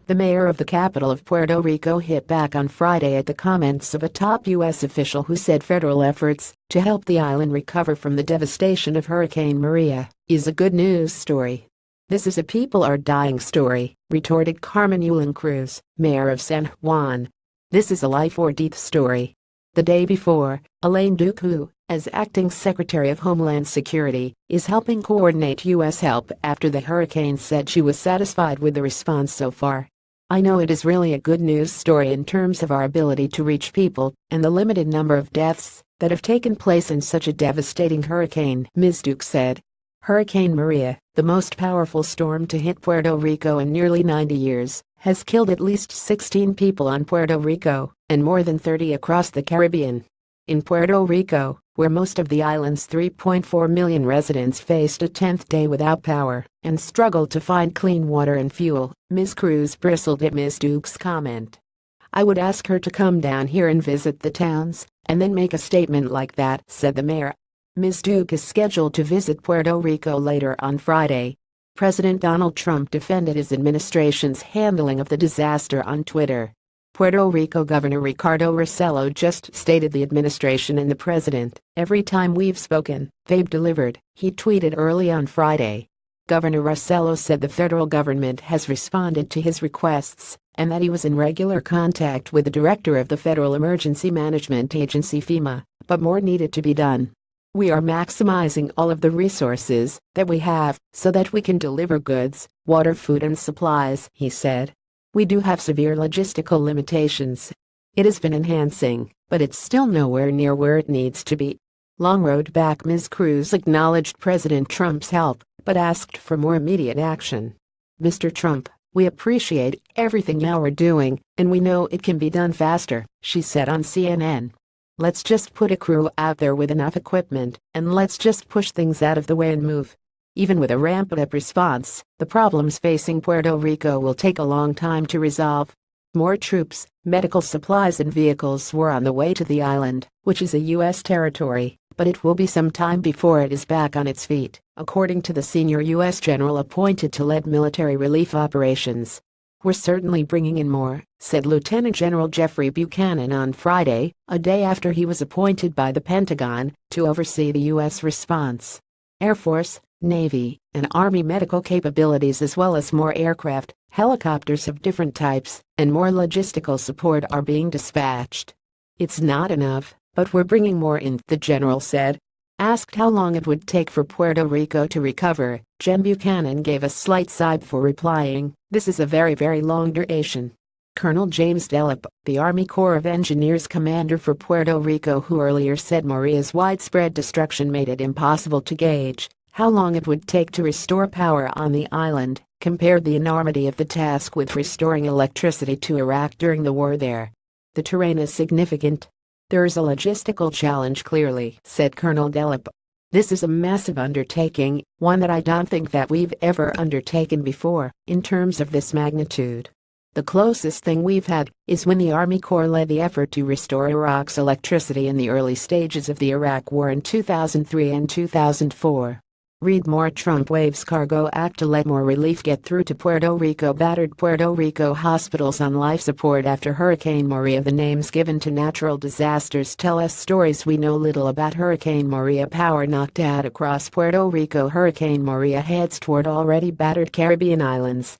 The mayor of the capital of Puerto Rico hit back on Friday at the comments of a top U.S. official who said federal efforts to help the island recover from the devastation of Hurricane Maria is a good news story. "This is a people are dying story," retorted Carmen Yulín Cruz, mayor of San Juan. "This is a life or death story." The day before, Elaine Duke, who, as acting Secretary of Homeland Security, is helping coordinate U.S. help after the hurricane, said she was satisfied with the response so far. "I know it is really a good news story in terms of our ability to reach people and the limited number of deaths that have taken place in such a devastating hurricane," Ms. Duke said. Hurricane Maria, the most powerful storm to hit Puerto Rico in nearly 90 years, has killed at least 16 people on Puerto Rico and more than 30 across the Caribbean. In Puerto Rico, where most of the island's 3.4 million residents faced a 10th day without power and struggled to find clean water and fuel, Ms. Cruz bristled at Ms. Duke's comment. "I would ask her to come down here and visit the towns and then make a statement like that," said the mayor. Ms. Duke is scheduled to visit Puerto Rico later on Friday. President Donald Trump defended his administration's handling of the disaster on Twitter. Puerto Rico Governor Ricardo Rossello just stated the administration and the president, "Every time we've spoken, they've delivered," he tweeted early on Friday. Governor Rossello said the federal government has responded to his requests and that he was in regular contact with the director of the Federal Emergency Management Agency FEMA, but more needed to be done. "We are maximizing all of the resources that we have so that we can deliver goods, water, food and supplies," he said. "We do have severe logistical limitations. It has been enhancing, but it's still nowhere near where it needs to be." Long road back, Ms. Cruz acknowledged President Trump's help, but asked for more immediate action. "Mr. Trump, we appreciate everything you're doing, and we know it can be done faster," she said on CNN. "Let's just put a crew out there with enough equipment, and let's just push things out of the way and move." Even with a ramped-up response, the problems facing Puerto Rico will take a long time to resolve. More troops, medical supplies and vehicles were on the way to the island, which is a U.S. territory, but it will be some time before it is back on its feet, according to the senior U.S. general appointed to lead military relief operations. "We're certainly bringing in more," said Lieutenant General Jeffrey Buchanan on Friday, a day after he was appointed by the Pentagon to oversee the U.S. response. Air Force, Navy, and Army medical capabilities, as well as more aircraft, helicopters of different types, and more logistical support are being dispatched. "It's not enough, but we're bringing more in," the general said. Asked how long it would take for Puerto Rico to recover, Gen Buchanan gave a slight sigh before replying, "This is a very, very long duration." Colonel James Delap, the Army Corps of Engineers commander for Puerto Rico, who earlier said Maria's widespread destruction made it impossible to gauge how long it would take to restore power on the island, compared the enormity of the task with restoring electricity to Iraq during the war there. "The terrain is significant. There is a logistical challenge, clearly," said Colonel Delap. "This is a massive undertaking, one that I don't think that we've ever undertaken before, in terms of this magnitude. The closest thing we've had is when the Army Corps led the effort to restore Iraq's electricity in the early stages of the Iraq War in 2003 and 2004. Read more. Trump waives Cargo Act to let more relief get through to Puerto Rico. Battered Puerto Rico hospitals on life support after Hurricane Maria. The names given to natural disasters tell us stories we know little about. Hurricane Maria. Power knocked out across Puerto Rico. Hurricane Maria heads toward already battered Caribbean islands.